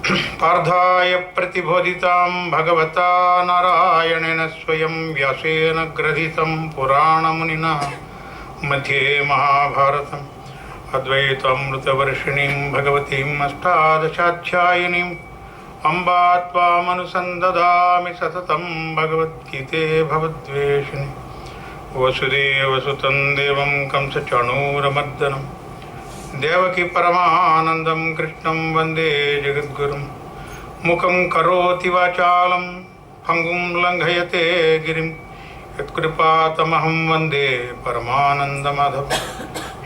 पार्थाय प्रतिबोधितां भगवता नारायणेन स्वयं व्यासेन ग्रथितं पुराणमुनिना मध्ये महाभारतम् अद्वैतामृतवर्षिणीं भगवतीम् अष्टादशाध्यायिनीम् अम्बा त्वामनुसन्दधामि सततं भगवद्गीते भवद्वेषिणि वसुदेवसुतं देवं कंसचाणूरमर्दनं देवकी परमानन्दं कृष्णं वन्दे जगद्गुरुं मुखं करोति वाचालं भङ्गुं लङ्घयते गिरिं यत्कृपातमहं वन्दे परमानन्दमाधवं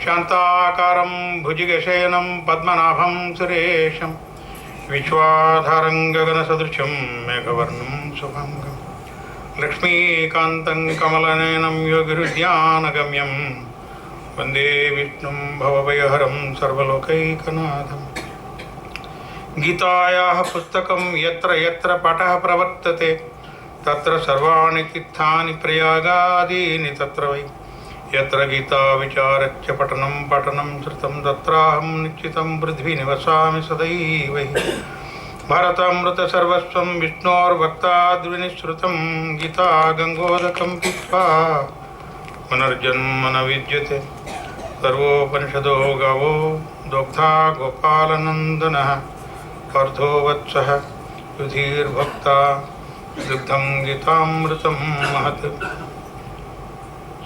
शान्ताकारं भुजगशयनं पद्मनाभं सुरेशं विश्वाधारं गगनसदृशं मेघवर्णं शुभाङ्गं लक्ष्मीकान्तं कमलनयनं योगिहृद्यानगम्यं वन्दे विष्णुं भवभयहरं सर्वलोकैकनाथं। गीतायाः पुस्तकं यत्र यत्र पाठः प्रवर्तते तत्र सर्वाणि तीर्थानि प्रयागादीनि तत्र वै यत्र गीता विचारच्च पठनं पठनं श्रुतं तत्राहं निश्चितं पृथ्वी निवसामि सदैव भारतामृत सर्वस्वं विष्णोर्भक्ताद्विनिश्रुतं गीता गङ्गोदकं पीत्वा पुनर्जन्म न विद्यते सर्वोपनिषदो गावो दोग्धा गोपालनन्दनः पार्थो वत्सः युधिर्भक्ता दुग्धं गीतामृतं महत्।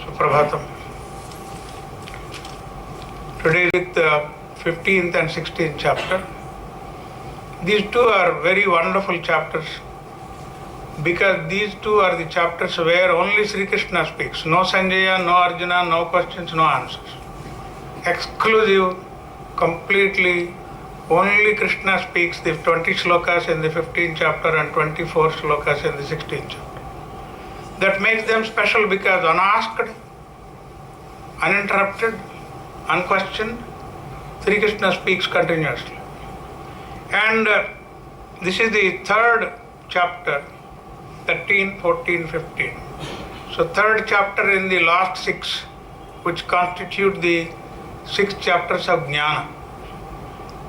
सुप्रभातम्। Today is the 15th and 16th chapter. These two are very wonderful chapters because these two are the chapters where only Sri Krishna speaks. No Sanjaya, no Arjuna, no questions, no answers. Exclusive, completely, only Krishna speaks the 20 shlokas in the 15th chapter and 24 shlokas in the 16th chapter. That makes them special because unasked, uninterrupted, unquestioned, Sri Krishna speaks continuously. And this is the third chapter, 13, 14, 15. So third chapter in the last six, which constitute the 6 chapters of Jnana.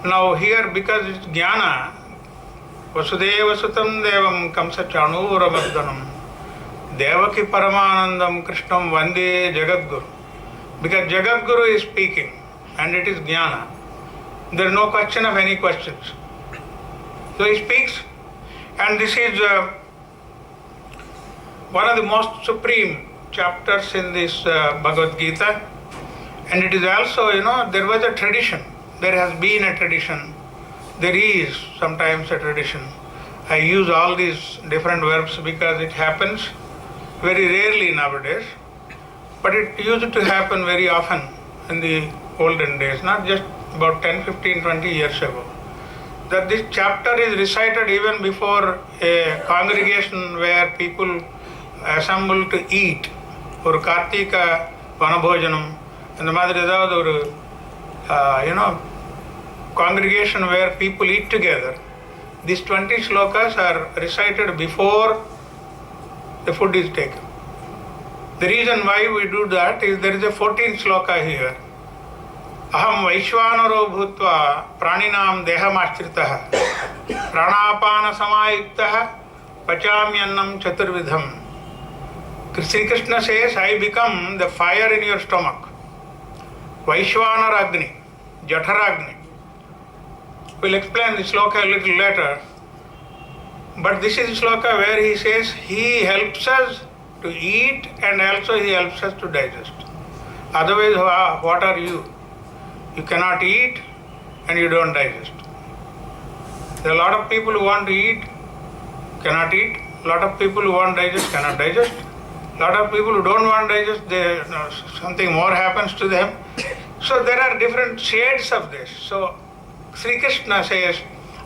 Now here, because it's Jnana, Vasudeva Sutam Devam Kamsa Chanuramardanam Devaki Paramanandam Krishnam Vande Jagadguru. Because Jagadguru is speaking and it is Jnana. There is no question of any questions. So he speaks, and this is one of the most supreme chapters in this Bhagavad Gita. And it is also, there was a tradition. There has been a tradition. There is sometimes a tradition. I use all these different verbs because it happens very rarely nowadays. But it used to happen very often in the olden days, not just about 10, 15, 20 years ago. That this chapter is recited even before a congregation where people assemble to eat. ஒரு கார்த்திக வனபோஜனம் இந்த மாதிரி ஏதாவது ஒரு congregation where people eat together. These 20 shlokas are recited before the food is taken. The reason why we do that is there is a 14th shloka here. Aham Vaishvanaro bhutva praninam dehamashritah pranapana samayuktah pachamyannam chaturvidham. Sri Krishna says, I become the fire in your stomach. Vaishvanara Agni, Jataragni. We'll explain the shloka a little later. But this is the shloka where he says he helps us to eat and also he helps us to digest. Otherwise, what are you? You cannot eat and you don't digest. There are a lot of people who want to eat, cannot eat. A lot of people who want to digest, cannot digest. A lot of people who don't want to digest, something more happens to them. So there are different shades of this. So Sri Krishna says,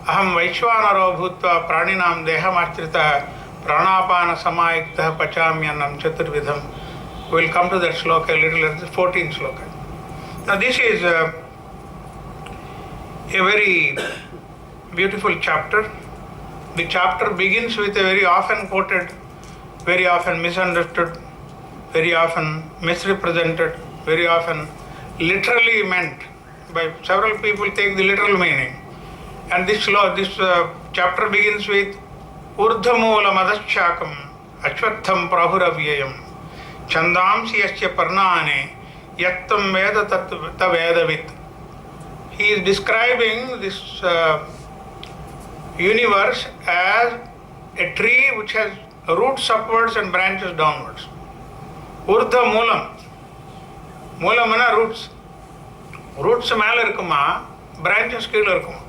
Aham Vaishvanaro bhutva praninam dehamashritah pranapana samayuktah pachamyannam chaturvidham. We will come to that shloka a little later, the 14th shloka. Now this is a very beautiful chapter. The chapter begins with a very often quoted, very often misunderstood, very often misrepresented, very often literally meant by several people take the literal meaning. And this chapter begins with Urdhamoola Madashakam Ashwatham Prahuravyayam Chandamsi Yasya Parnane Yattam Veda Tavedavit. He is describing this universe as a tree which has roots upwards and branches downwards. Urdha Moolam. Moolam means roots. Roots மேல இருக்குமா, branches கீழ இருக்குமா.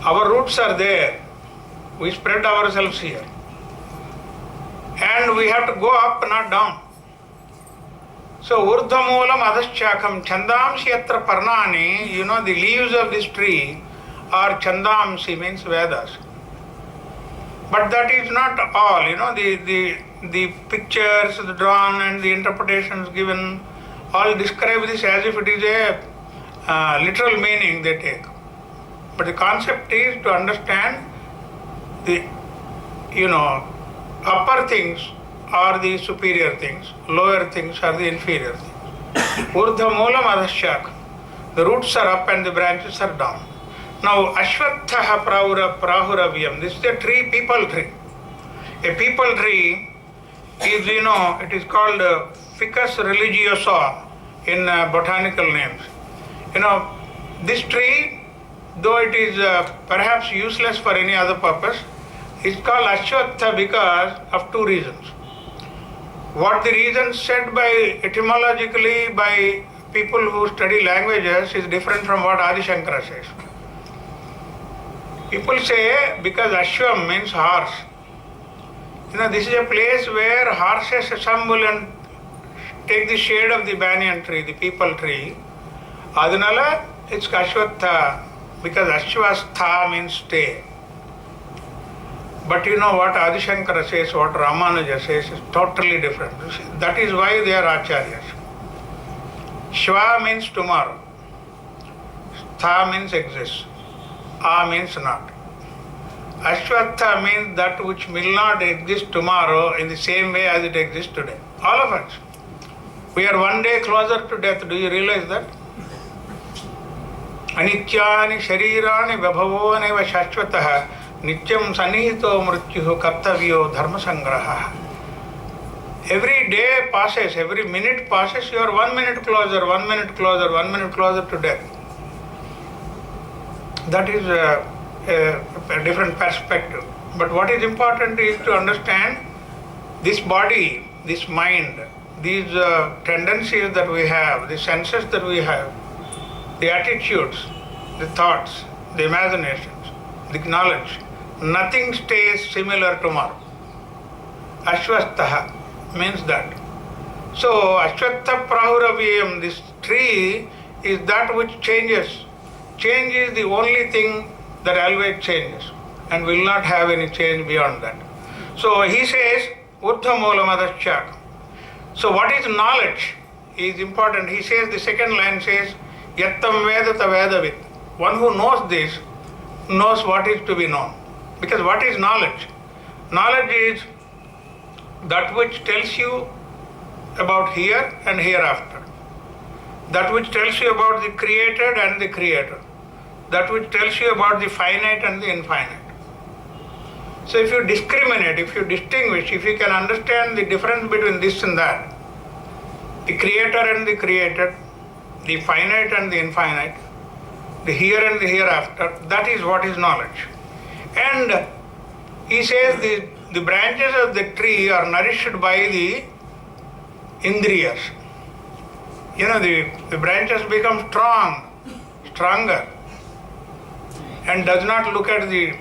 Our roots are there. We spread ourselves here. And we have to go up, not down. So, Urdha Moolam Adhaschakam Chandamsi Yatra Parnani, the leaves of this tree are Chandamsi, means Vedas. But that is not all, the pictures drawn and the interpretations given all describe this as if it is a literal meaning they take. But the concept is to understand the, upper things are the superior things, lower things are the inferior things. Urdha Moolam Adhaschakam. The roots are up and the branches are down. Now, Ashwatthah Prahuravyam. This is a tree, people tree. A people tree is, it is called Ficus religiosa in botanical names. This tree, though it is perhaps useless for any other purpose, is called Ashwatthah because of two reasons. What the reasons said by etymologically by people who study languages is different from what Adi Shankara says. People say because Ashwam means horse. This is a place where horses assemble and take the shade of the banyan tree, the peepal tree. Adinala, it's Ashwatthah because Ashwastha means stay. But what Adi Shankara says, what Ramanuja says is totally different. That is why they are acharyas. Shva means tomorrow. Stha means exists. A means not. Ashwatthah means that which will not exist tomorrow in the same way as it exists today. All of us. We are one day closer to death. Do you realize that? Anityani sharirani vabhavoneva shashvatah nityam sanihito mrityuh kartavyo dharma sangraha. Every day passes, every minute passes, you are 1 minute closer, 1 minute closer, 1 minute closer to death. That is a different perspective. But what is important is to understand this body, this mind, these tendencies that we have, the senses that we have, the attitudes, the thoughts, the imaginations, the knowledge, nothing stays similar tomorrow. Ashwastha means that. So, Ashwatthah Prahuravyam, this tree is that which changes. Change is the only thing that always changes and will not have any change beyond that. So he says, Urdha Moolam Adhaschakam. So what is knowledge is important. He says, the second line says, Yattam Veda Tavedavit. One who knows this knows what is to be known. Because what is knowledge? Knowledge is that which tells you about here and hereafter. That which tells you about the created and the creator. That which tells you about the finite and the infinite. So if you discriminate, if you distinguish, if you can understand the difference between this and that, the creator and the created, the finite and the infinite, the here and the hereafter, that is what is knowledge. And he says the branches of the tree are nourished by the indriyas. The branches become stronger, and does not look at they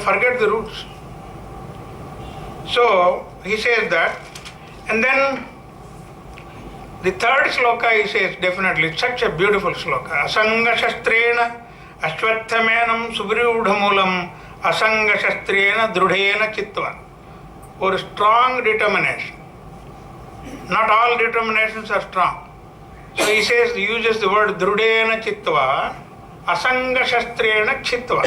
forget the roots. So he says that, and then the third sloka he says definitely, such a beautiful sloka. Asanga shastrena ashwatthamanam subriudhamulam asanga shastrena drudhena chitva. Or strong determination. Not all determinations are strong. So he says, he uses the word drudhena chitva, asanga shastrena chitva.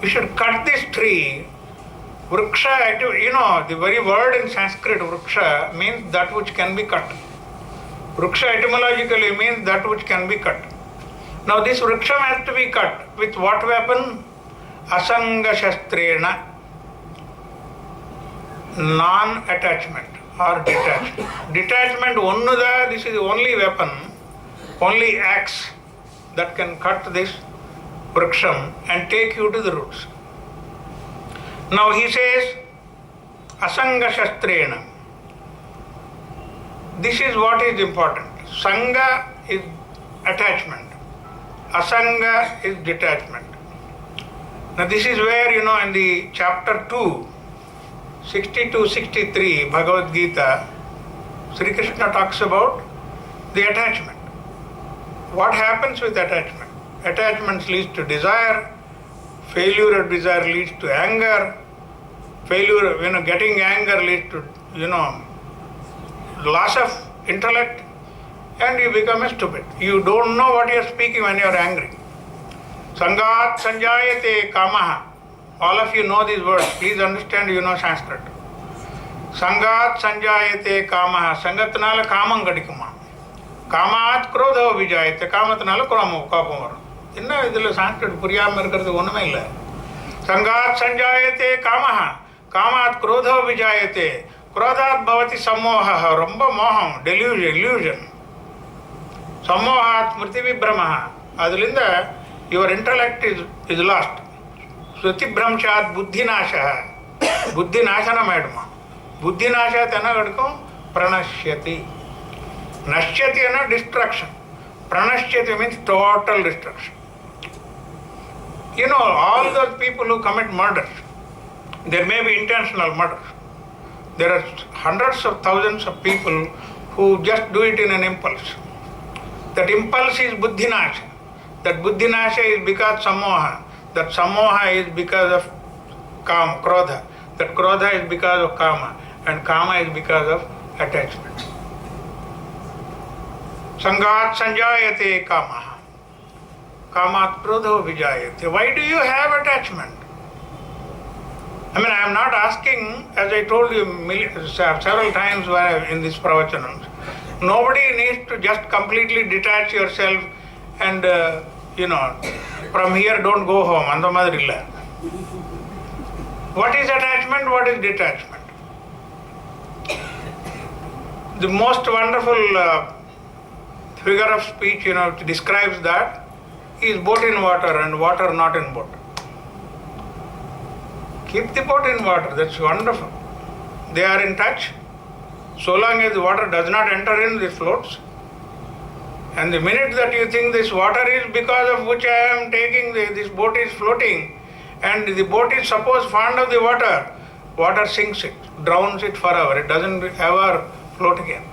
You should cut this tree. Vriksha, the very word in Sanskrit, vriksha, means that which can be cut. Vriksha etymologically means that which can be cut. Now this vriksham has to be cut with what weapon? Asanga shastrena, non-attachment or detachment. Detachment onnuda, this is the only weapon, only axe that can cut this vriksham and take you to the roots. Now he says, asanga shastrena. This is what is important. Sanga is attachment. Asanga is detachment. Now this is where, in the chapter 2, 60-63 Bhagavad Gita, Sri Krishna talks about the attachment. What happens with attachment? Attachment leads to desire. Failure of desire leads to anger. Failure, getting anger leads to, loss of intellect, and you become a stupid. You don't know what you are speaking when you are angry. Sangat sanjayate kamaha. All of you know these words. Please understand, you know Sanskrit. Sangat sanjayate kamaha. Sangatnala kamam gadikuma. Kamat krodho vijayate. Kamatnala kromo kapamar. Inna idhila Sanskrit puriyam irukkiradhu onnume illa. Sangat sanjayate kamaha. Kamat krodho vijayate. Krodhat bhavati sammoha. Romba moham. Illusion. Sammohat smriti vibhramaha. Adulinda your intellect is lost. Sruti brahmchat buddhi nasha. Buddhi nashana madma. Buddhi nasha tena gadko pranashyati. Nashyati is destruction. Pranashyati means total destruction. All those people who commit murders, there may be intentional murders. There are hundreds of thousands of people who just do it in an impulse. That impulse is buddhinasha. That buddhinasha is because sammoha. That sammoha is because of krodha. That krodha is because of kama. And kama is because of attachment. Sangat sanjayate kamaha. Kamat krodho vijayate. Why do you have attachment? I am not asking, as I told you several times in this pravachanams, nobody needs to just completely detach yourself and, from here don't go home. Andamadrilla. What is attachment? What is detachment? The most wonderful figure of speech, which describes that is boat in water and water not in boat. Keep the boat in water, that's wonderful. They are in touch. So long as the water does not enter in, it floats. And the minute that you think this water is because of which I am taking, this boat is floating, and the boat is suppose fond of the water sinks it, drowns it forever. It doesn't ever float again.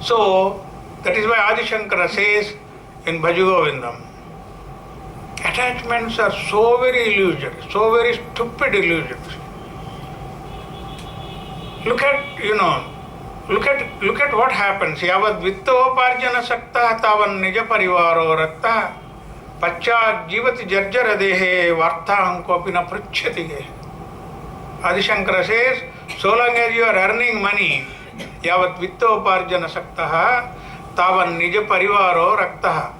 So, that is why Adi Shankara says in Bhaju Govindam, attachments are so very illusory, so very stupid illusions. Look at what happens. Yavad vittoparjana sakta tavan nija parivaro rakta pacchat jivati jarjara dehe varthaham kopina pruchyati ge. Adi Shankara says, so long as you are earning money, yavat vittoparjana sakta tavan nija parivaro rakta.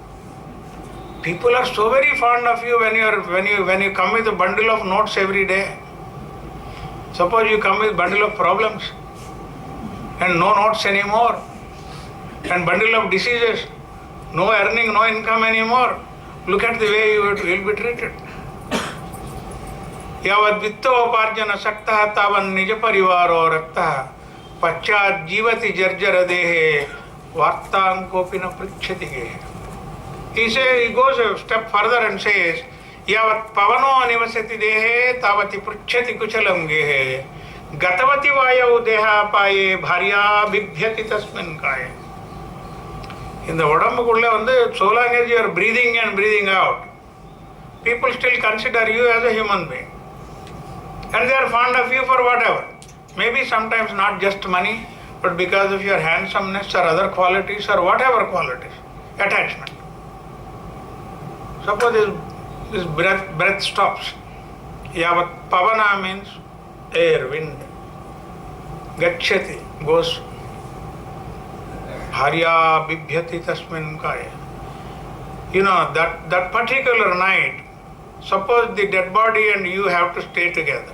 People are so very fond of you when you come with a bundle of notes every day. Suppose you come with a bundle of problems and no notes anymore, and bundle of diseases, no earning, no income anymore. Look at the way you will be treated. Yavad vittoparjana sakta tavan nija parivaro rakta pacchat jivati jarjara dehe vartam kopina pruchyati gehe. He goes a step further and says, Yavat pavano anivasati dehe tavati pruchyati kuchalam gehe gatavati vayau deha paye bharya bibhyati tasmin kaya. In the Vadambakulla, so long as you are breathing and breathing out, people still consider you as a human being. And they are fond of you for whatever. Maybe sometimes not just money, but because of your handsomeness or other qualities or whatever qualities. Attachment. Suppose this breath stops. Yavat pavana means air, wind. Gacchati, goes. Bharya bibhyati tasmin kaya. that particular night, suppose the dead body and you have to stay together,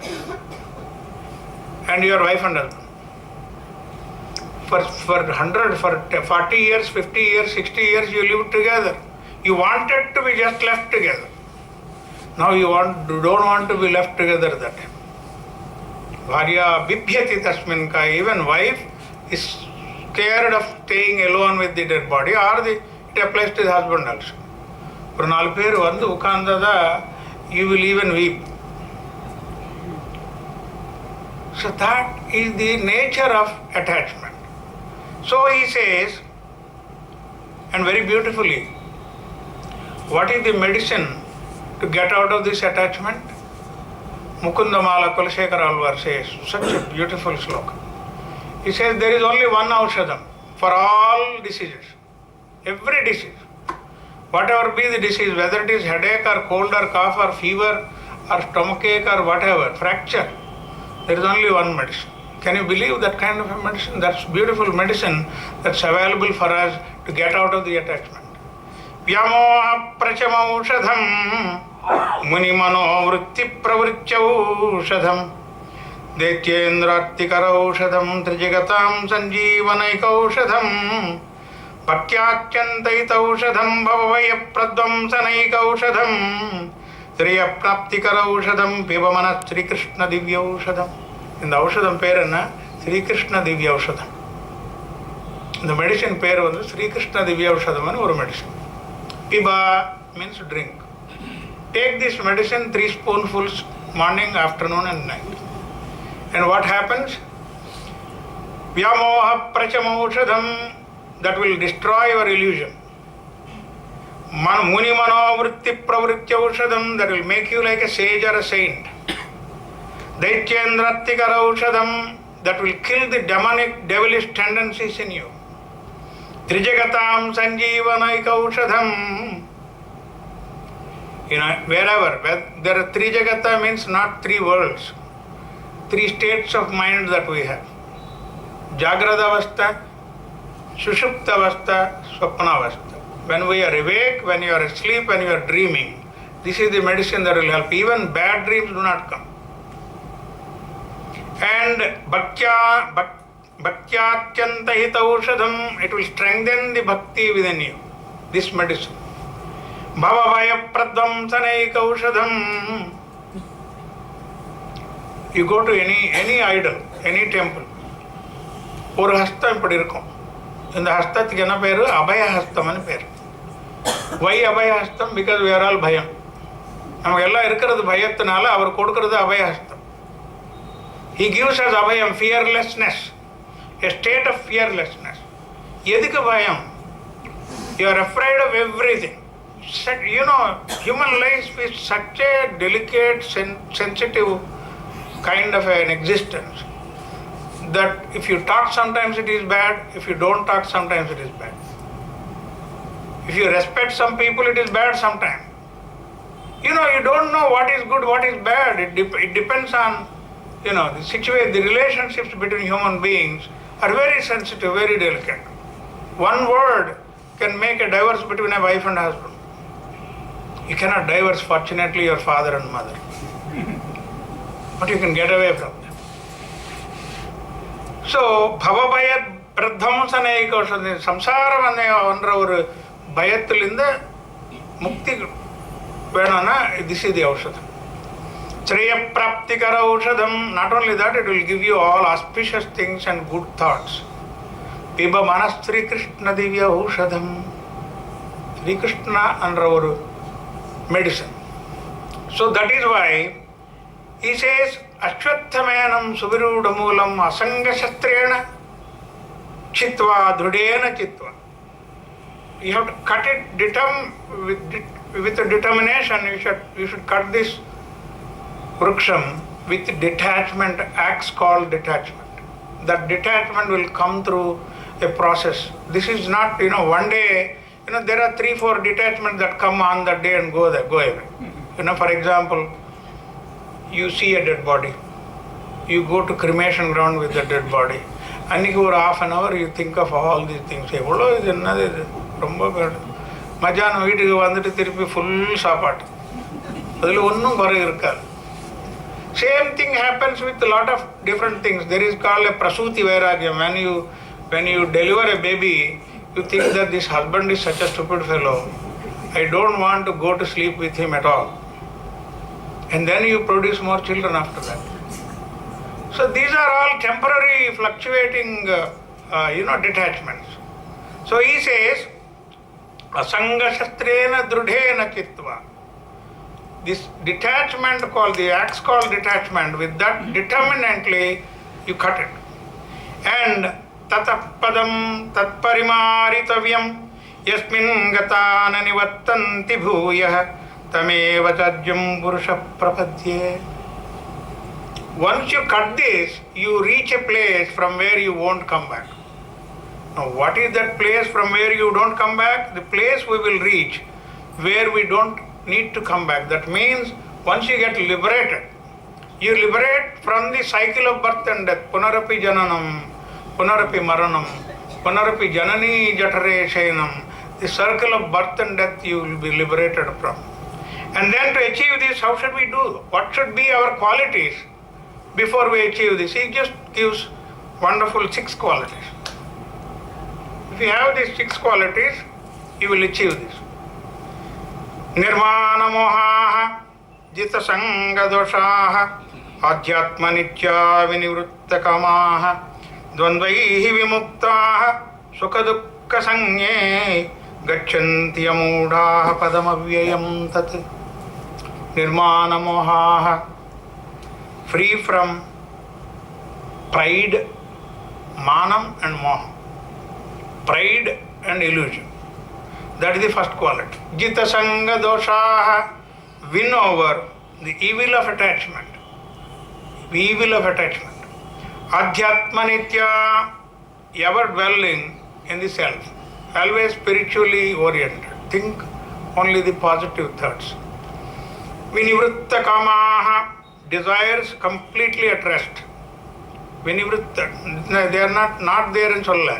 and your wife and husband. For 100, for 40 years, 50 years, 60 years, you lived together. You wanted to be just left together. Now you don't want to be left together that time. Bharya bibhyati tasmin ka. Even wife is scared of staying alone with the dead body, or it applies to the husband also. For Nalperu Vandu Ukandada, you will even weep. So that is the nature of attachment. So he says, and very beautifully, what is the medicine to get out of this attachment? Mukundamala Kulashekara Alvar says, such a beautiful sloka. He says there is only one aushadam for all diseases, every disease. Whatever be the disease, whether it is headache or cold or cough or fever or stomachache or whatever, fracture, there is only one medicine. Can you believe that kind of a medicine? That's beautiful medicine that's available for us to get out of the attachment. Vyamoha prachamaushadham munimano vritti pravrityaushadham Detyendrattikaraushadham Trijagatam Sanjeevanaikaushadham Bhaktyatyantayitaushadham Bhavavaya Pradvamsanaikaushadham Sriyapnaptikaraushadham Pibamanas Sri Krishna Divyaushadham. In the Aushadham perana Sri Krishna Divyaushadham. The medicine pair was Sri Krishna Divyaushadham and one medicine. Piba means drink. Take this medicine 3 spoonfuls morning, afternoon and night. And what happens? Vyamoha prachamaushadham, that will destroy your illusion. Muni mano vritti pravrityaushadham, that will make you like a sage or a saint. Daityendrattikaraushadham, that will kill the demonic, devilish tendencies in you. Trijagatam sanjeevanaikaushadham. Wherever there are Trijagata means not 3 worlds, 3 states of mind that we have. Jagradavastha, Sushuptavastha, Swapnavastha. When we are awake, when you are asleep, when you are dreaming, this is the medicine that will help. Even bad dreams do not come. And Bhaktyatyantahitaushadham, it will strengthen the bhakti within you, this medicine. Bhavavaya pradvamsanaikaushadham. You go to any idol, any temple, ஒரு ஹஸ்தம் இப்படி இருக்கும். இந்த ஹஸ்தத்துக்கு என்ன பேர்? அபயஹஸ்தம்னு பேர். Why Abhayahastham? Because we are all பயம். நமக்கு எல்லாம் இருக்கிறது பயத்தினால அவர் கொடுக்கிறது அபயஹஸ்தம். He gives us abhayam, fearlessness, a state of fearlessness. எதுக்கு பயம்? You are afraid of everything. Human life is such a delicate, sensitive kind of an existence that if you talk sometimes it is bad, if you don't talk sometimes it is bad. If you respect some people it is bad sometimes. You don't know what is good, what is bad. It depends on, the situation. The relationships between human beings are very sensitive, very delicate. One word can make a divorce between a wife and husband. You cannot divorce, fortunately, your father and mother. But you can get away from them. So, bhavabhaya pradvamsanaikaushadham, samsaram என்ற ஒரு பயத்திலிருந்து முக்தி வேணும்னா this is the aushadham. Shreya praptikara aushadham, not only that, it will give you all auspicious things and good thoughts. Piba manas Sri Krishna Divya aushadham. Sri Krishna என்ற ஒரு medicine. So that is why he says, Ashwatthamanam suvirudamulam asanga shastrena chitva drudena chitva. You have to cut it with a determination. You should cut this vruksham with detachment, acts called detachment. That detachment will come through a process. This is not, one day, there are 3-4 detachments that come on that day and go away. For example, you see a dead body. You go to cremation ground with the dead body. And for half an hour you think of all these things. மத்தியானம் வீட்டுக்கு வந்துட்டு திருப்பி full சாப்பாடு, அதில் ஒன்றும் குறை இருக்காது. Same thing happens with a lot of different things. There is called a prasuti vairagyam. When you deliver a baby, you think that this husband is such a stupid fellow. I don't want to go to sleep with him at all. And then you produce more children after that. So these are all temporary fluctuating detachments. So he says, asanga shastrena drudhena chittva. This detachment called, the axe called detachment, with that determinantly you cut it. And tatapadam tatparimaritavyam yasmin gatana nivattanti bhuyah tameva tajyam purusha prapadye. Once you cut this, you reach a place from where you won't come back. Now what is that place from where you don't come back? The place we will reach where we don't need to come back. That means once you get liberated, you liberate from the cycle of birth and death. Punarapi jananam, punarapi maranam, punarapi janani jatare shayanam. The circle of birth and death you will be liberated from. And then to achieve this, how should we do? What should be our qualities before we achieve this? He just gives wonderful 6 qualities. If you have these 6 qualities, you will achieve this. Nirvana mohaha, jita sanga doshaha, adhyatma nitya vinivritta kamaha, dvandvaihi vimuktaha, sukha dukkha sanye, gachanti amudhaha padam avyayam tat. Nirvana mohaha, free from pride, manam and moha. Pride and illusion. That is the first quality. Jita sanga doshaha, win over the evil of attachment. Evil of attachment. Adhyatma nitya, ever dwelling in the self. Always spiritually oriented. Think only the positive thoughts. Vinivritta kamaha, desires completely at rest. Vinivritta, they are not there in solla.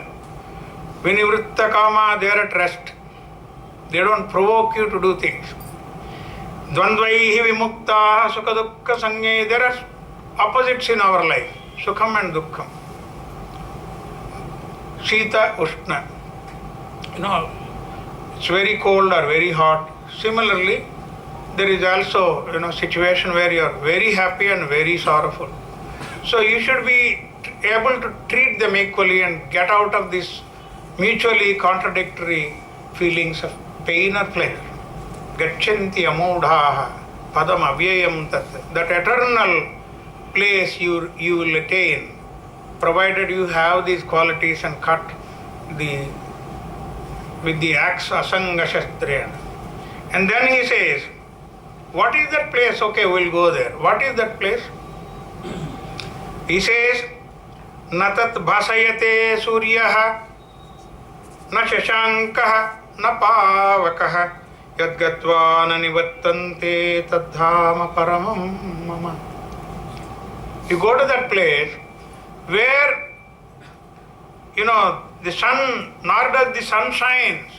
Vinivritta kama, they are at rest. They don't provoke you to do things. Dvandvaihi vimuktaha sukha dukkha sanye. There are opposites in our life, sukham and dukkham. Shita, ushna. It's very cold or very hot. Similarly, there is also situation where you are very happy and very sorrowful. So you should be able to treat them equally and get out of this mutually contradictory feelings of pain or pleasure. Gachanti amudhaha padam avyayam tat. That eternal place you will attain, provided you have these qualities and cut with the axe asanga shastrena. And then he says, what is that place? Okay, we'll go there. What is that place? He says, na tat bhasayate suryaha, na shashankaha, na pavakaha, yad gatva na nivattante tadhama paramam mama. You go to that place where, the sun, nor does the sun shines,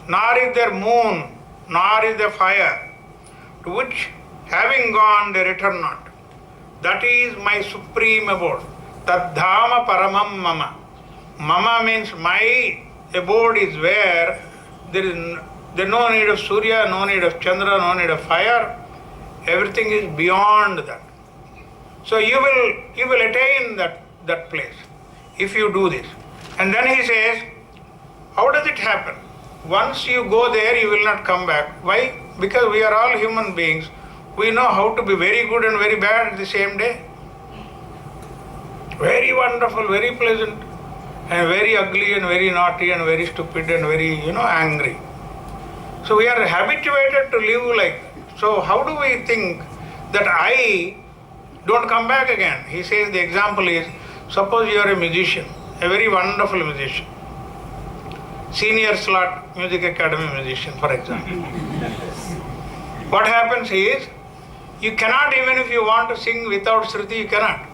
nor is there moon, nor is there fire, to which having gone they return not. That is my supreme abode. Tadhama paramam mama. Mama means my abode is where there is no need of Surya, no need of Chandra, no need of fire. Everything is beyond that. So you will attain that place if you do this. And then he says, how does it happen? Once you go there, you will not come back. Why? Because we are all human beings. We know how to be very good and very bad at the same day. Very wonderful, very pleasant, and very ugly and very naughty and very stupid and very, angry. So we are habituated to live like that. So how do we think that I don't come back again? He says the example is, suppose you are a musician, a very wonderful musician, senior slot music academy musician, for example. What happens is, you cannot, even if you want to sing without Shruti, you cannot.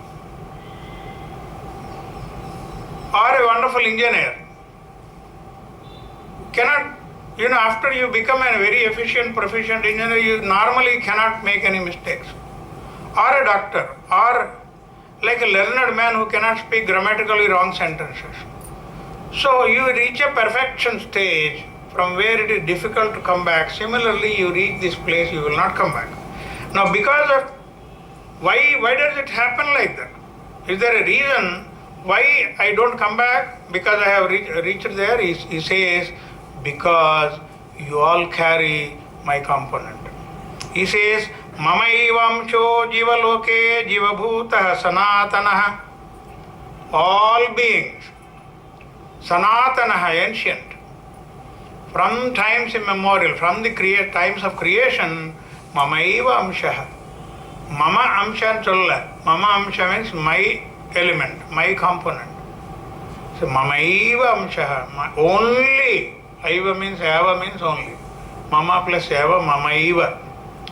Or a wonderful engineer cannot After you become a very efficient, proficient engineer, you normally cannot make any mistakes. Or a doctor, or like a learned man who cannot speak grammatically wrong sentences. So you reach a perfection stage from where it is difficult to come back. Similarly, you reach this place, you will not come back. Now, because of why does it happen like that? Is there a reason why I don't come back? Because I have reached there? He says, because you all carry my component. He says, Mamaivamsho jivaloke jivabhutah sanatanaha. All beings, sanatanaha, ancient, from times immemorial, from the times of creation, Mamaiva amshaha. Mama amsha cholla. Mama amsha means my element, my component. So Mamaiva amshaha. Only. Aiva means ava means only. Mama plus ava, Mamaiva.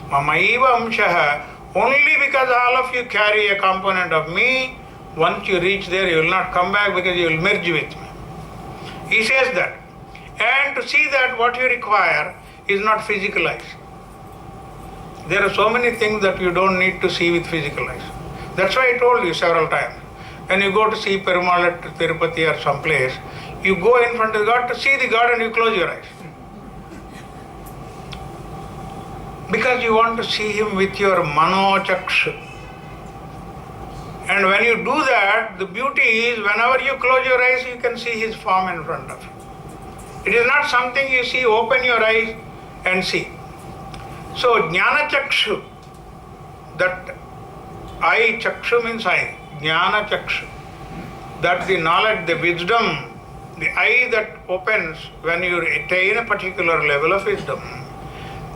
Mamaiva amshaha. Only because all of you carry a component of me. Once you reach there, you will not come back because you will merge with me. He says that. And to see that, what you require is not physical eyes. There are so many things that you don't need to see with physical eyes. That's why I told you several times. When you go to see Perumal at Tirupati or someplace, you go in front of God to see the God and you close your eyes. Because you want to see Him with your manochaksha. And when you do that, the beauty is whenever you close your eyes, you can see His form in front of you. It is not something you see, open your eyes and see. So, Jnana Chakshu, that eye, Chakshu means eye, Jnana Chakshu, that the knowledge, the wisdom, the eye that opens when you attain a particular level of wisdom,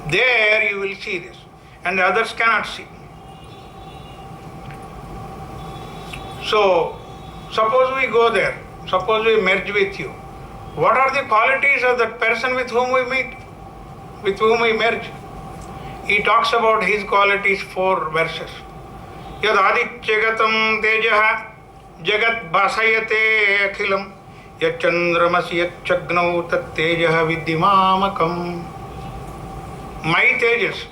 there you will see this, and the others cannot see. So, suppose we go there, suppose we merge with you. What are the qualities of that person with whom we meet, with whom we merge? He talks about his qualities, 4 verses. Yad adityagatam tejaha jagat bhasayate akhilam yad chandramasi yad chagnau tat tejaha viddimamakam. My tejas,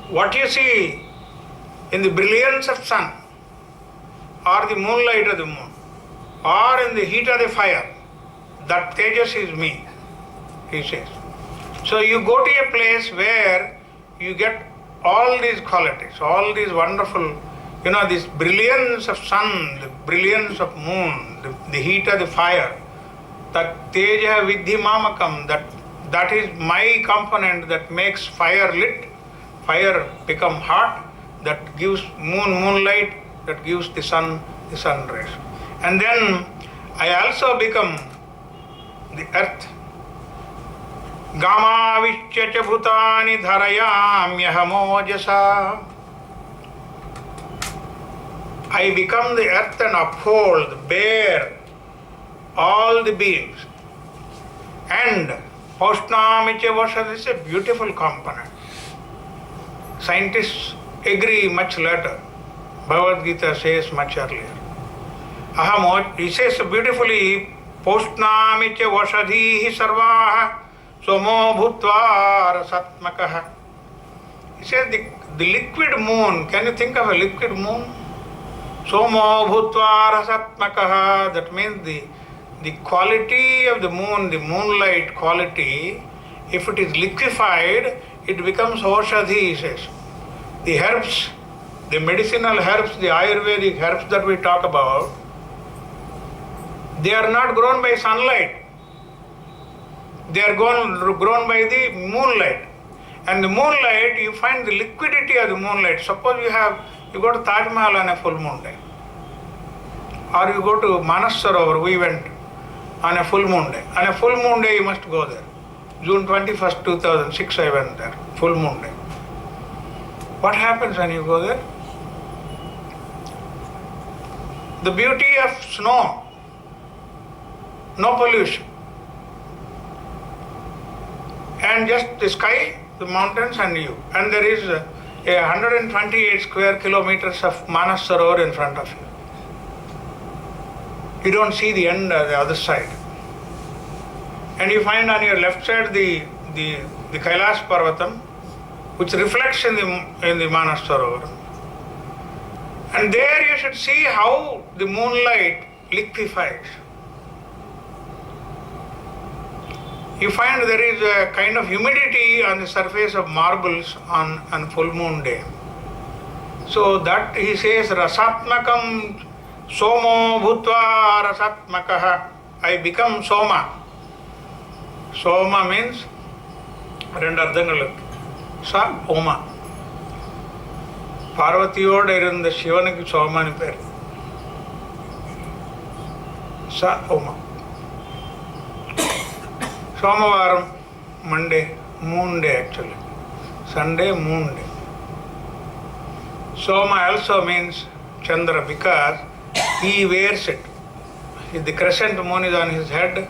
what you see in the brilliance of sun, or the moonlight of the moon, or in the heat of the fire, that tejas is me, he says. So you go to a place where you get all these qualities, all these wonderful, this brilliance of sun, the brilliance of moon, the heat of the fire, that teja vidhi mamakam, that is my component that makes fire lit, fire become hot, that gives moonlight, that gives the sun rays. And then I also become the earth. Gamavichya cha bhutani dharayamyaham. I become the earth and uphold, bear all the beings. And Paushnamicha Vashad is a beautiful component. Scientists agree much later. Bhagavad Gita says much earlier. He says beautifully, Paushnamicha Vashadhihi sarvaha somo bhutva rasatmakaha. He says the liquid moon, can you think of a liquid moon? Somo bhutva rasatmakaha, that means the quality of the moon, the moonlight quality, if it is liquefied, it becomes Oshadhi, he says. The herbs, the medicinal herbs, the Ayurvedic herbs that we talk about, they are not grown by sunlight. They are grown by the moonlight. And the moonlight, you find the liquidity of the moonlight. Suppose you go to Taj Mahal on a full moon day. Or you go to Manas Sarovar, we went on a full moon day. On a full moon day, you must go there. June 21st, 2006, I went there, full moon day. What happens when you go there? The beauty of snow, no pollution. And just the sky, the mountains and you. And there is 128 square kilometers of Manas Sarovar in front of you. You don't see the end of the other side. and you find on your left side the Kailash Parvatam, which reflects in the Manas Sarovar. And there you should see how the moonlight liquefies. You find there is a kind of humidity on the surface of marbles on full moon day. So that he says, Rasatmakam Somo Bhutva Rasatmakaha. I become Soma. Soma means rendu ardhangal. Sa Oma. Parvatiyodu irundha Shivanukku Soma ani peru. Sa Oma. Somavaram, Monday, moon day actually. Sunday, moon day. Soma also means Chandra because he wears it. If the crescent moon is on his head,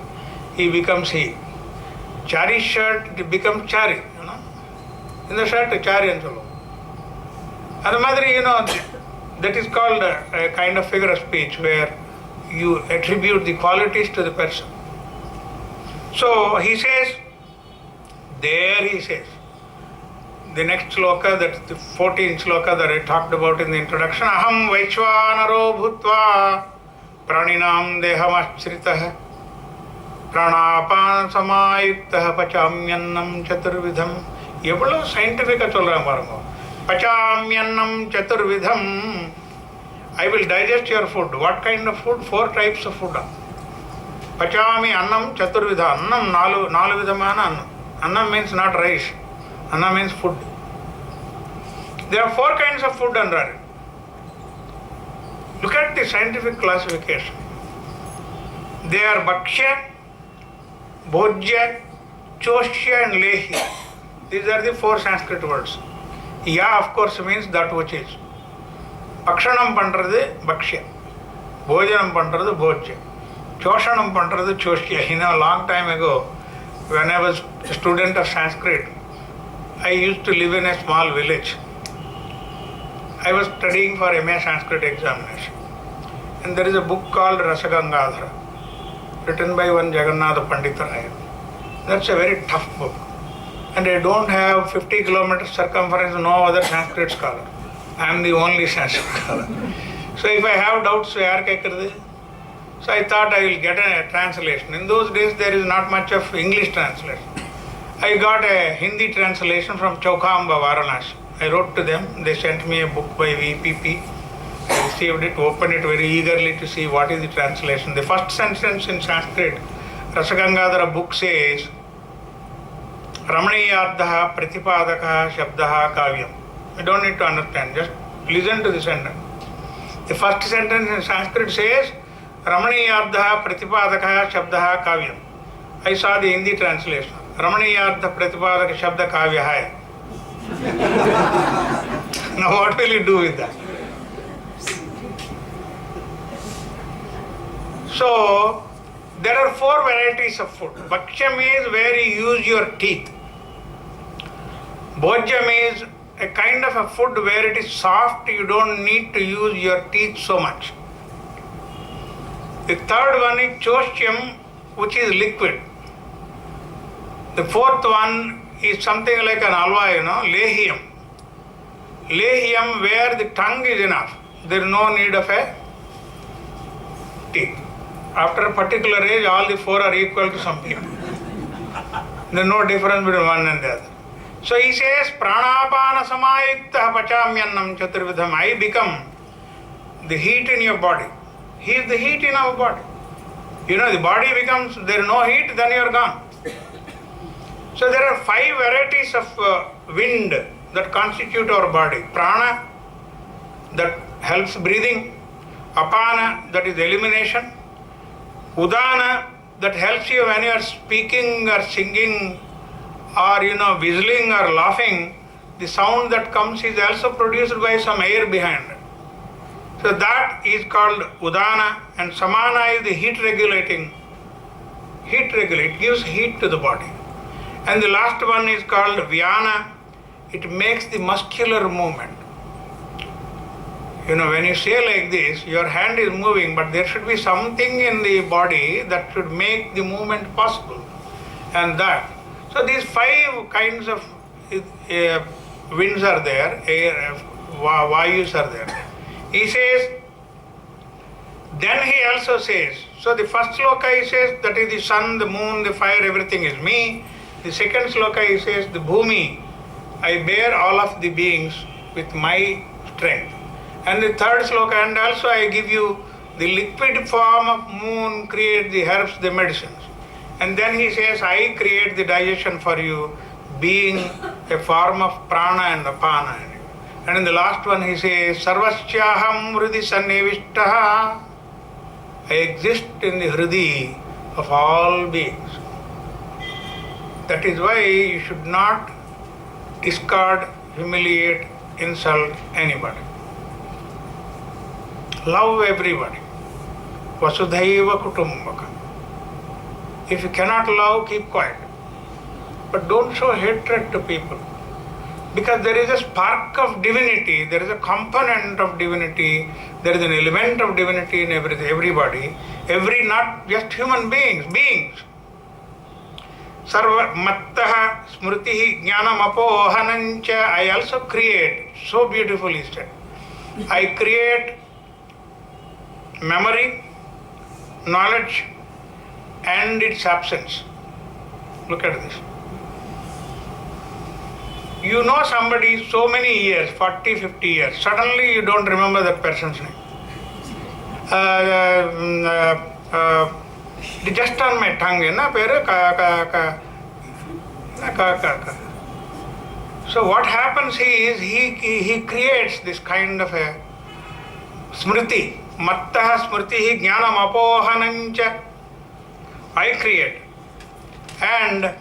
he becomes he. Chari shirt, it becomes Chari, you know. In the shirt, Chari and so on. And the mother, you know, that is called a kind of figure of speech where you attribute the qualities to the person. So he says, there he says, the next sloka, that's the 14th sloka that I talked about in the introduction, Aham Vaishvanaro Bhutva Praninam Dehamashritah Pranapana Samayuktah Pachamyannam Chaturvidham. Evlo scientific solran paruங்க. Pachamyannam Chaturvidham. I will digest your food. What kind of food? 4 types of food. Pachami annam chaturvidha. Annam nalu vidhamana annam. Annam means not rice. Annam means food. There are 4 kinds of food under it. Look at the scientific classification. They are Bhakshya, Bhojya, Choshya and Lehi. These are the 4 Sanskrit words. Ya of course means that which is. Bhakshanam pandrathu Bhakshya. Bhojanam pandrathu Bhojya. Choshanam pandrathu Choshya. You know, a long time ago, when I was a student of Sanskrit, I used to live in a small village. I was studying for MA Sanskrit examination. And there is a book called Rasagangadhara, written by one Jagannatha Panditaraya. That's a very tough book. And I don't have 50 kilometers circumference, no other Sanskrit scholar. I am the only Sanskrit scholar. So if I have doubts, so I thought I will get a translation. In those days, there is not much of English translation. I got a Hindi translation from Chowkhamba, Varanasi. I wrote to them. They sent me a book by VPP. I received it, opened it very eagerly to see what is the translation. The first sentence in Sanskrit, Rasagangadhara book says, Ramaniyardha Pratipadaka Shabdaha Kavyam. You don't need to understand, just listen to the sentence. The first sentence in Sanskrit says, Ramaniyardha Pratipadaka Shabdaha Kavyam. I saw the Hindi translation. Ramaniyardha Pratipadaka Shabda Kavya hai. Now what will you do with that? So, there are 4 varieties of food. Bhaksham is where you use your teeth. Bhojam is a kind of a food where it is soft, you don't need to use your teeth so much. The third one is Choshyam, which is liquid. The 4th one is something like an alva, you know, Lehiam. Lehiam where the tongue is enough. There is no need of a teeth. After a particular age, all the 4 are equal to some people. There is no difference between one and the other. So he says, Pranapana Samayuktah Pachamyannam Chaturvidham. I become the heat in your body. He is the heat in our body. You know, the body becomes, there is no heat, then you are gone. So there are 5 varieties of wind that constitute our body. Prana, that helps breathing. Apana, that is elimination. Udana, that helps you when you are speaking or singing or, you know, whistling or laughing. The sound that comes is also produced by some air behind it. So that is called Udana, and Samana is the heat regulating. It gives heat to the body. And the last one is called Vyana. It makes the muscular movement. You know, when you say like this, your hand is moving, but there should be something in the body that should make the movement possible. and that. So these 5 kinds of winds are there, air, vayus are there. He says, then he also says, so the first sloka he says, that is the sun, the moon, the fire, everything is me. The second sloka he says, the bhumi, I bear all of the beings with my strength. And the third sloka, and also I give you the liquid form of moon, create the herbs, the medicines. And then he says, I create the digestion for you, being a form of prana and apana. And in the last one he says, sarvasyaham hridi sannivishtaha. I exist in the hridi of all beings. That is why you should not discard, humiliate, insult anybody. Love everybody. Vasudhaiva kutumbaka. If you cannot love, keep quiet. But don't show hatred to people. Because there is a spark of divinity, there is a component of divinity, there is an element of divinity in everybody. Not just human beings. Sarva mattaha smritihi jnanam apohanancha. I also create, so beautifully said. I create memory, knowledge, and its absence. Look at this. You know somebody so many years, 40, 50 years, suddenly you don't remember that person's name. Just on my tongue, So what happens is, he creates this kind of a smriti. Mattaha smritihi jnanam apohanancha. I create. And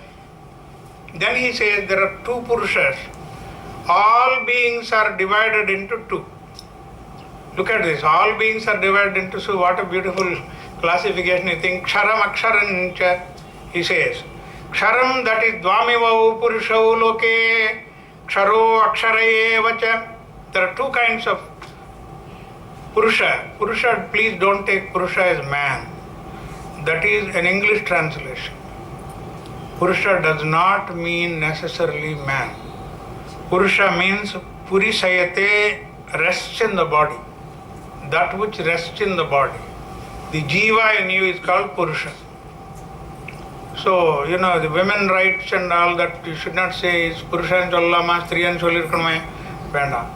then he says there are 2 purushas. All beings are divided into 2. Look at this. All beings are divided into 2. What a beautiful classification. You think ksharam aksharancha, he says. Ksharam, that is dvamivau purushau loke, ksharo aksharayevacha. There are 2 kinds of Purusha. Purusha, please don't take Purusha as man. That is an English translation. Purusha does not mean necessarily man. Purusha means purisayate, rests in the body. That which rests in the body. The jiva in you is called Purusha. So, the women rights and all that, you should not say is Purushan sollama, Striyan sollirkanme, venda.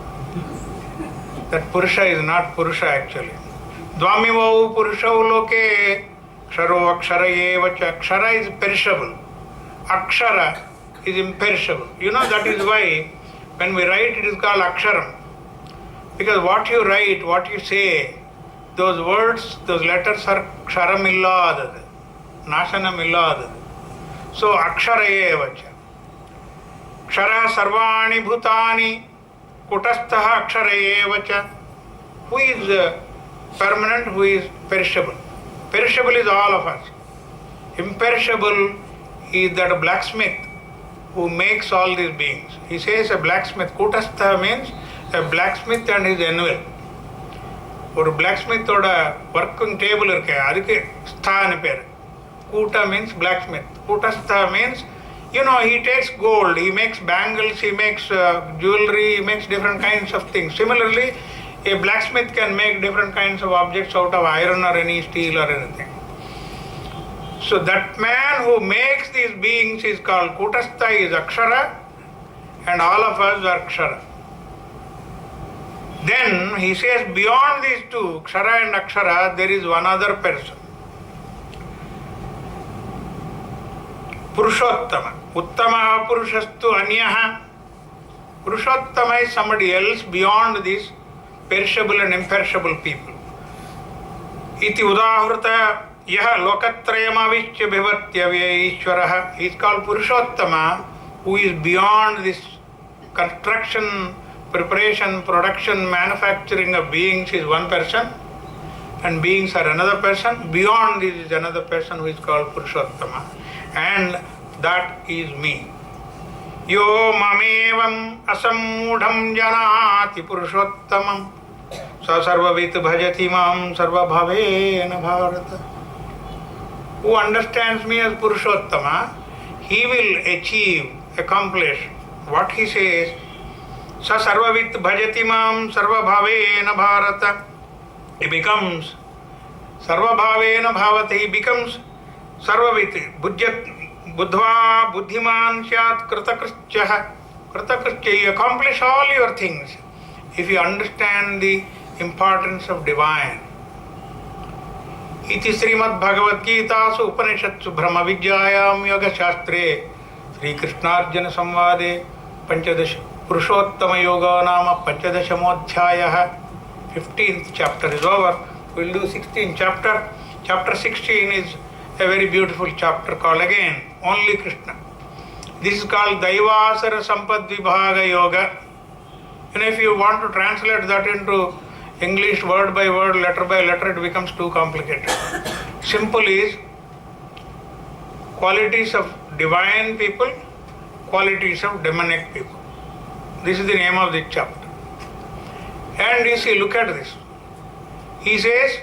That Purusha is not Purusha actually. Dvamivau purushau loke, ksharo aksharayevacha. Akshara is perishable. Akshara is imperishable. That is why when we write it is called aksharam. Because what you write, what you say, those words, those letters are ksharam illadad, nashanam illadad. So aksharayevacha. Kshara sarvani bhutani kutastha aksharayevacha. Who is permanent, who is perishable? Perishable is all of us. Imperishable is that blacksmith who makes all these beings. He says a blacksmith, kutastha means a blacksmith and his anvil. ஒரு blacksmith-ஓட working table இருக்கு, அதுக்கு ஸ்தான்னு பேர். Kuta means blacksmith. Kutastha means, he takes gold, he makes bangles, he makes jewelry, he makes different kinds of things. Similarly, a blacksmith can make different kinds of objects out of iron or any steel or anything. So that man who makes these beings is called Kutastha, is Akshara, and all of us are Akshara. Then he says beyond these 2, Kshara and Akshara, there is one other person. Purushottama. Uttama Purushastu Anyaha. Purushottama is somebody else beyond these perishable and imperishable people. Iti udahurta yaha lokatrayamavichya bhivatyavya ishvaraha. He is called Purushottama, who is beyond this construction, preparation, production, manufacturing of beings is one person, and beings are another person. Beyond this is another person who is called Purushottama, and that is me. Yo mamevam asammudham janati purushottamam sa sarvavit bhajati mam sarvabhavena bharata. Who understands me as Purushottama he will achieve, accomplish what he says. Sa sarvavit bhajati mam sarvabhavena bharata. He becomes sarvabhavena bhavata. He becomes sarvavit. Buddhva buddhiman syat kritakritya. Kritakritya, you accomplish all your things if you understand the importance of divine. Iti Srimad Bhagavad Gita su Upanishatsu Brahma Vidyayam Yoga Shastre Sri Krishnarjuna Samvade Panchadash Purushottama Yoga Nama Panchadashamodhyayah. 15th chapter is over. We will do 16th chapter. Chapter 16 is a very beautiful chapter called again Only Krishna. This is called Daivasara Sampad Vibhaga Yoga. And if you want to translate that into English word by word, letter by letter, it becomes too complicated. Simple is qualities of divine people, qualities of demonic people. This is the name of this chapter. And you see, look at this. He says,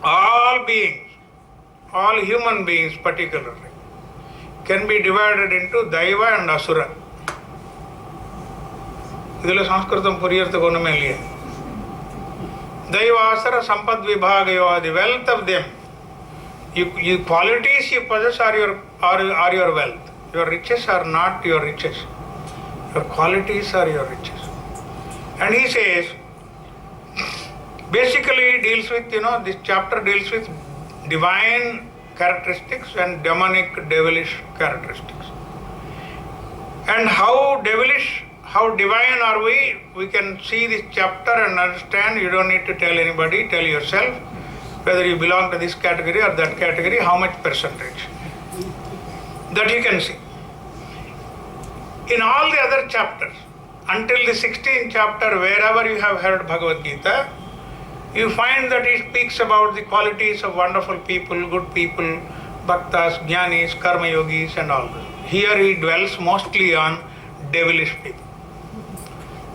all beings, all human beings particularly, can be divided into Daiva and Asura. ಇದೆಲ್ಲ ಸಂಸ್ಕೃತ ಪುರಿಯರ್ಥಕ್ಕೆ ಒಮ್ಮೆ ಇಲ್ಲ. Daivasara Sampad Vibhagayo, the wealth of them. You qualities you possess are your wealth. Your riches are not your riches. Your qualities are your riches. And he says, basically deals with, this chapter deals with divine characteristics and demonic, devilish characteristics. And how devilish, how divine are we? We can see this chapter and understand. You don't need to tell anybody, tell yourself whether you belong to this category or that category, how much percentage. That you can see. In all the other chapters, until the 16th chapter, wherever you have heard Bhagavad Gita, you find that it speaks about the qualities of wonderful people, good people, bhaktas, jnanis, karma yogis and all this. Here he dwells mostly on devilish people.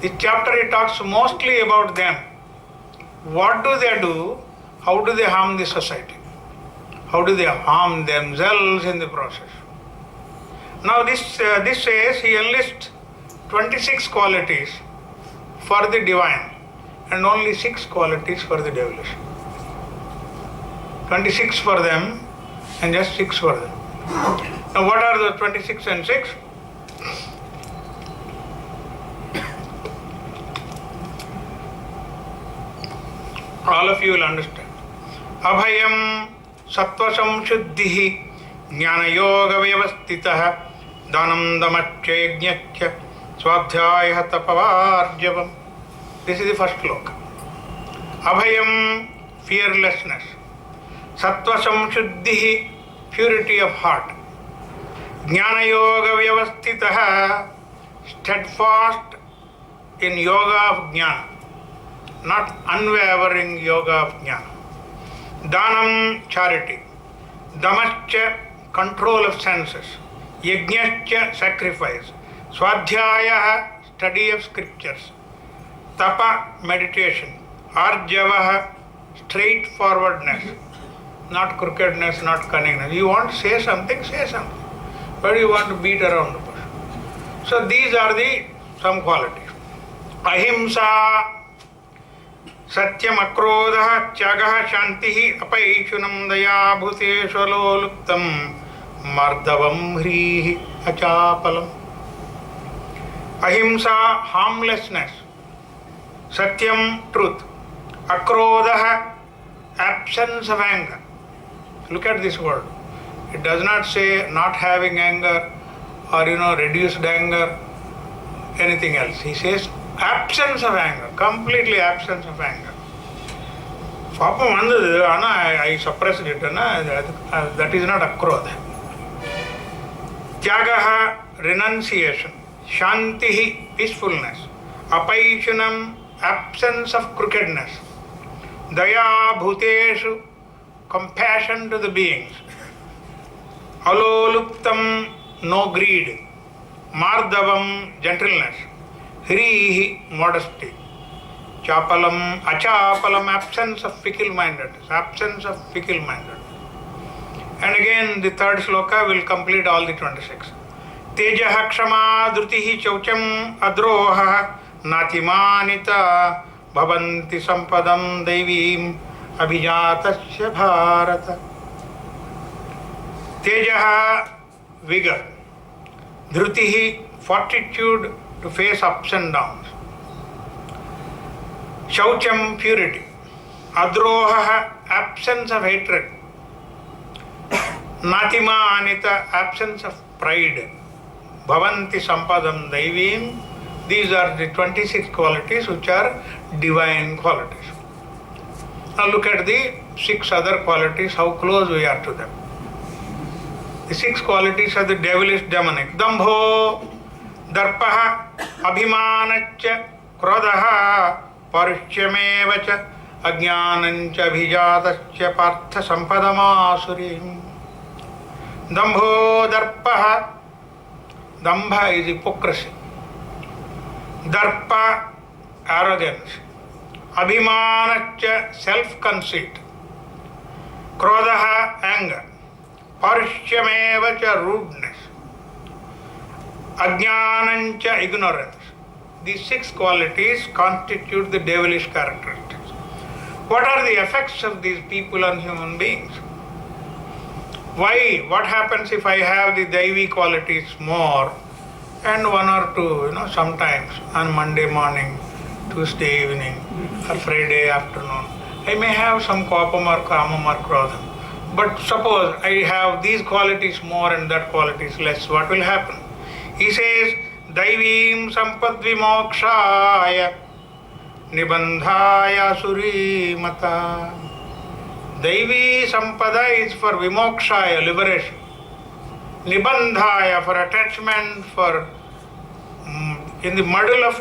This chapter he talks mostly about them. What do they do? How do they harm the society? How do they harm themselves in the process? Now this says he enlists 26 qualities for the divine and only 6 qualities for the devilish. 26 for them and just 6 for them. Now what are the 26 and 6? All of you will understand. Abhayam sattva samshuddhi jnana yoga vyavastitah danam damaccha yajñaccha swadhyaya tapavarjavam. This is the first sloka. Abhayam, fearlessness. Sattva samshuddhi, purity of heart. Jnana yoga vyavastitah, steadfast in yoga of jnana. Not unwavering yoga of jnana. Danam, charity. Damascha, control of senses. Yajñascha, sacrifice. Swadhyaya, study of scriptures. Tapa, meditation. Arjava, straightforwardness. Not crookedness, not cunningness. You want to say something, say something. But you want to beat around the bush. So these are some qualities. Ahimsa, Satyam akrodha tyagaha shantihi apaishunam daya bhuteshvaloluptam mardavam hrihi achapalam. Ahimsa, harmlessness. Satyam, truth. Akrodha, absence of anger. Look at this word. It does not say not having anger or reduced anger, anything else. He says absence of anger, completely absence of anger. Papam vandadu, I suppressed it, that is not akrodha. Tyagaha, renunciation. Shantihi, peacefulness. Apaishanam, absence of crookedness. Daya bhuteshu, compassion to the beings. Aloluptam, no greed. Mardavam, gentleness. Hrihi, modesty. Achapalam, absence of fickle-mindedness. And again the third sloka will complete all the 26. Tejaha kshama drutihi chaucham adroha natimanita bhavanti sampadam devim abhijatasya bharata. Tejaha, vigor. Dhrutihi, fortitude to face ups and downs. Shaucham, purity. Adroha, absence of hatred. Natima anita, absence of pride. Bhavanti sampadam daivim. These are the 26 qualities which are divine qualities. Now look at the 6 other qualities, how close we are to them. The 6 qualities are the devilish demonic. Dambho, darpaha, abhimanaccha, krodaha, parishyameva, ajnanancha, bhijatascha, partha sampadamasurim. Dambho, darpaha. Dambha is hypocrisy. Darpa, arrogance. Abhimanaccha, self-conceit. Krodaha, anger. Parishyameva, rudeness. Ajnanancha, ignorance. These 6 qualities constitute the devilish characteristics. What are the effects of these people on human beings? Why? What happens if I have the Daivi qualities more and 1 or 2, sometimes on Monday morning, Tuesday evening or Friday afternoon, I may have some kopam or kamam or krodham. But suppose I have these qualities more and that qualities less, what will happen? He says, Daivim sampad vimokshaya nibandhaya surimata. Daivi sampada is for vimokshaya, liberation. Nibandhaya, for attachment, for in the muddle of,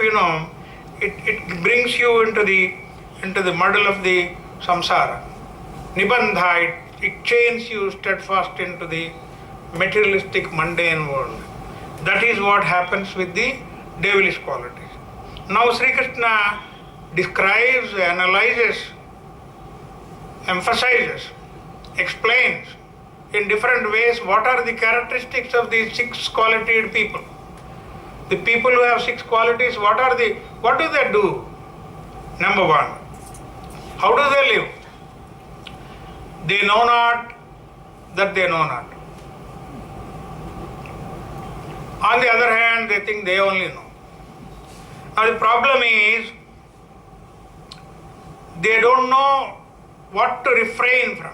it brings you into the muddle of the samsara. Nibandha, it chains you steadfast into the materialistic, mundane world. That is what happens with the devilish qualities. Now Sri Krishna describes, analyzes, emphasizes, explains in different ways what are the characteristics of these 6 qualified people. The people who have 6 qualities, what do they do? Number 1, how do they live? They know not that they know not. On the other hand, they think they only know. Now the problem is, they don't know what to refrain from.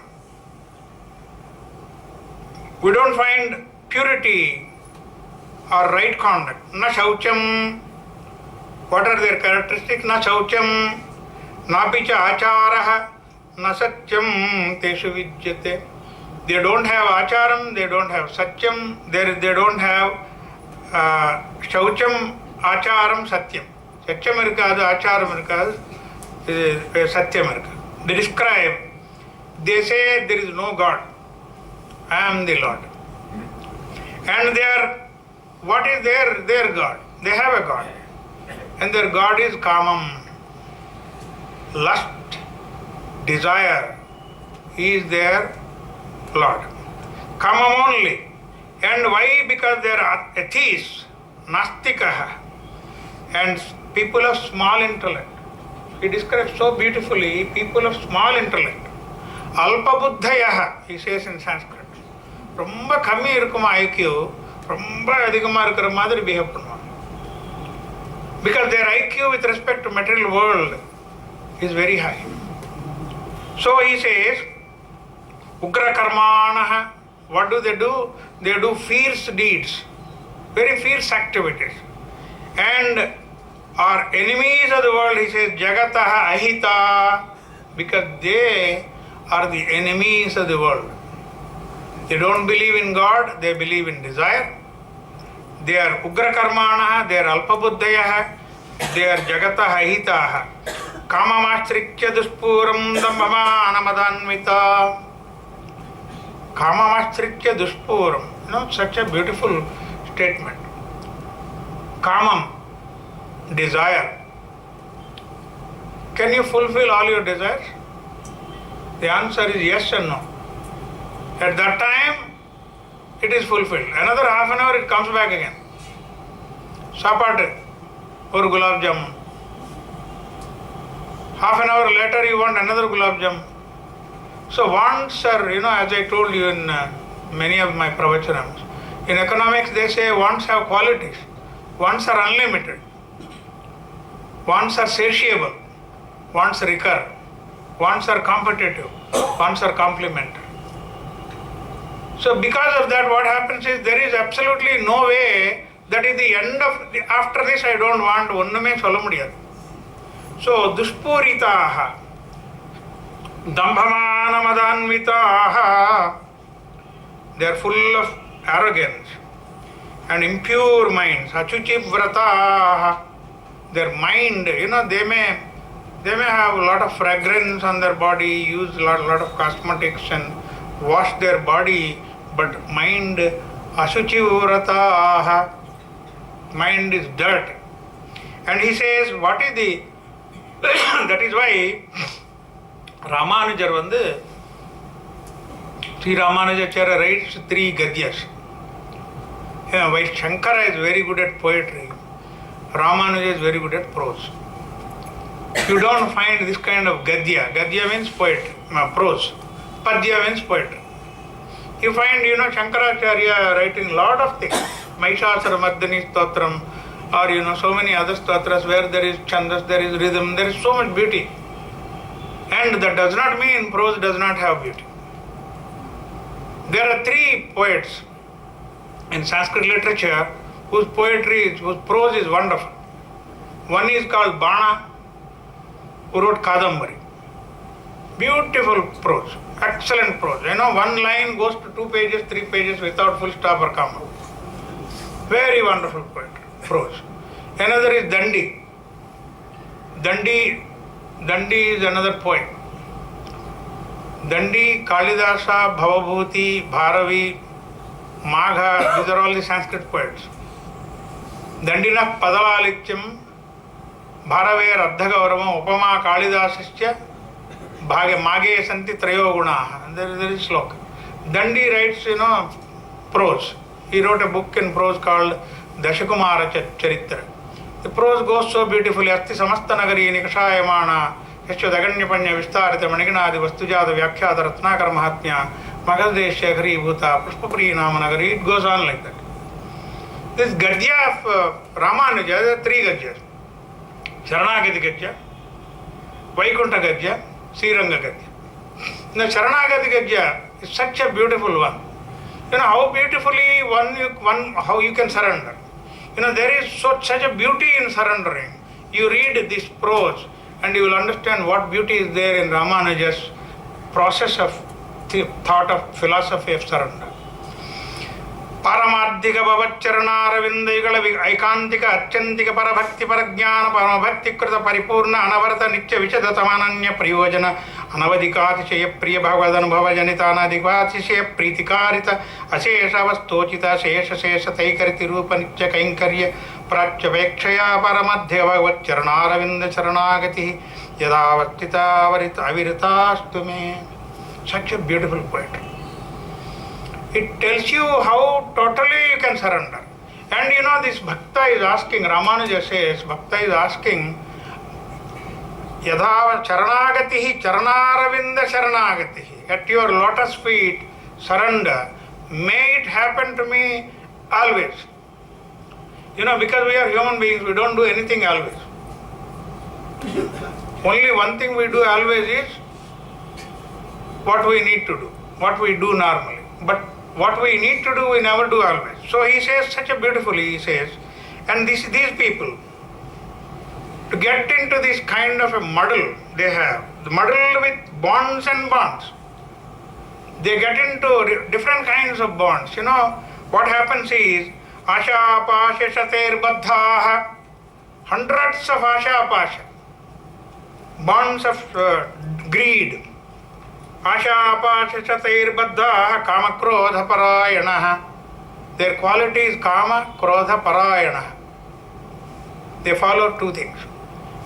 We don't find purity or right conduct. Na shaucham. What are their characteristics? Na shaucham, na picha acharaha, na satyam teshu vidyate. They don't have acharam, they don't have satyam, they don't have shaucham, acharam, satyam. Satyam irukadu, acharam irukadu, satyam irukadu. They describe, they say there is no God. I am the Lord. And what is their God? They have a God. And their God is kamam. Lust, desire. He is their Lord. Kamam only. And why? Because they are atheists, nastikaha, and people of small intellect. He describes so beautifully people of small intellect. Alpa buddhayaha, he says in Sanskrit. ரொம்ப கம்மி இருக்குமா IQ, ரொம்ப அதிகமாக இருக்கிற மாதிரி behave பண்ணுவாங்க. Because their IQ with respect to material world is very high. So he says, ugra karmanaha, what do? They do fierce deeds, very fierce activities. And are enemies of the world, he says, jagataha ahita, because they are the enemies of the world. They don't believe in God, they believe in desire. They are ugra karmanaha, they are alpa buddhayaha, they are jagataha ahitaha. Kamamashtrikya duspuram dambhamanamadhanvita. Kamamashtrikya duspuram. Such a beautiful statement. Kamam, desire. Can you fulfill all your desires? The answer is yes and no. At that time, it is fulfilled. Another half an hour, it comes back again. Sapate or gulab jamun. Half an hour later, you want another gulab jamun. So wants are, as I told you in many of my pravachanams, in economics they say wants have qualities. Wants are unlimited. Wants are satiable. Wants recur. Wants are competitive. Wants are complementary. So because of that, what happens is there is absolutely no way that in the end of after this I don't want onnume solla mudiyadu. So duspuritaha dambhamana madanvitaha, they are full of arrogance and impure minds. Achuchivrataha, their mind, they may have a lot of fragrance on their body, use a lot of cosmetics and wash their body, but mind asuchivrataha, mind is dirt. And he says, what is the that is why Ramanujar Sri Ramanujacharya writes 3 gadyas. Why Shankara is very good at poetry, Ramanuja is very good at prose. You don't find this kind of gadya. Gadya means poetry, prose. Padya means poetry. You find, Shankaracharya writing a lot of things. Mahishasura Mardani Stotram, or so many other stotras where there is chandas, there is rhythm, there is so much beauty. And that does not mean prose does not have beauty. There are 3 poets in Sanskrit literature whose prose is wonderful. One is called Bana, who wrote Kadambari. Beautiful prose, excellent prose. One line goes to 2 pages, 3 pages without full stop or comma. Very wonderful poetry, prose. Another is Dandi. Dandi is another poet. Dandi, Kalidasa, Bhavabhuti, Bharavi, Magha, these are all the Sanskrit poets. Dandina Padalalityam, Bharave Radhagauravam, Upama Kalidasasya, Mage Santi Trayo Gunaha. There is sloka. Dandi writes, prose. He wrote a book in prose called Dashakumara Charitra. The prose goes so beautifully. Asti Samasta Nagari Nikashayamana, Yasya Daganyapanya Vistarita Maniganadi Vastujada Vyakhya Ratnakar Mahatmya, Magadesha Ghari Bhuta, Pushpapri Namanagari. It goes on like that. This Gadya of Ramanuja, there are 3 Gadyas. Sharanagati Gadya, Vaikunta Gadya, Sriranga Gadya. The Sharanagati Gadya is such a beautiful one. How beautifully how you can surrender. There is such a beauty in surrendering. You read this prose and you will understand what beauty is there in Ramanuja's process of thought of philosophy of surrender. Paramadhika Bhavacharanaravindagala Aikantika Achantika Parabhakti Parajnana Paramabhakti Krita Paripurna Anavarta Nitya Vichadatamananya Priyojana Anavadikati Shaya Priya Bhagavan Bhavajanitana Dikvati Shaya Pritikarita Ashesha Vastochita Shesha Shesha Taikariti Rupa Nitya Kainkarya Pracha Vekshaya Paramadhya Bhavacharanaravindha Charanagati Yadavastita Varita Aviritastume. Such a beautiful poetry. It tells you how totally you can surrender. And this Bhakta is asking, Ramanuja says, Bhakta is asking, Yadha Charanagatihi Charanaravinda Charanagatihi. At your lotus feet, surrender. May it happen to me always. Because we are human beings, we don't do anything always. Only one thing we do always is what we need to do, what we do normally. But what we need to do, we never do always. So he says, such a beautifully, he says, and these people, to get into this kind of a muddle they have, the muddle with bonds and bonds, they get into different kinds of bonds. What happens is, Asha Pasha Shater Baddhaha, hundreds of Asha Pasha, bonds of greed. Asha Pasha Shater Baddhaha Kama Krodha Parayanaha. Their quality is Kama Krodha Parayanaha. They follow 2 things.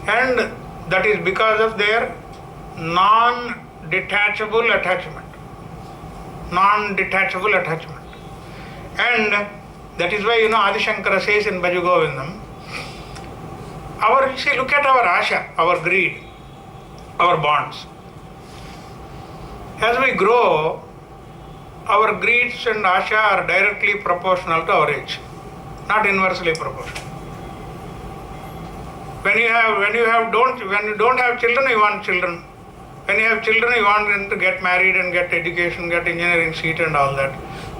And that is because of their non-detachable attachment. non-detachable attachment. And that is why, Adi Shankara says in Bhaju Govindam, look at our asha, our greed, our bonds. As we grow, our greeds and asha are directly proportional to our age, not inversely proportional. When you don't have children, you want children. When you have children, you want them to get married and get education, get engineering seat and all that.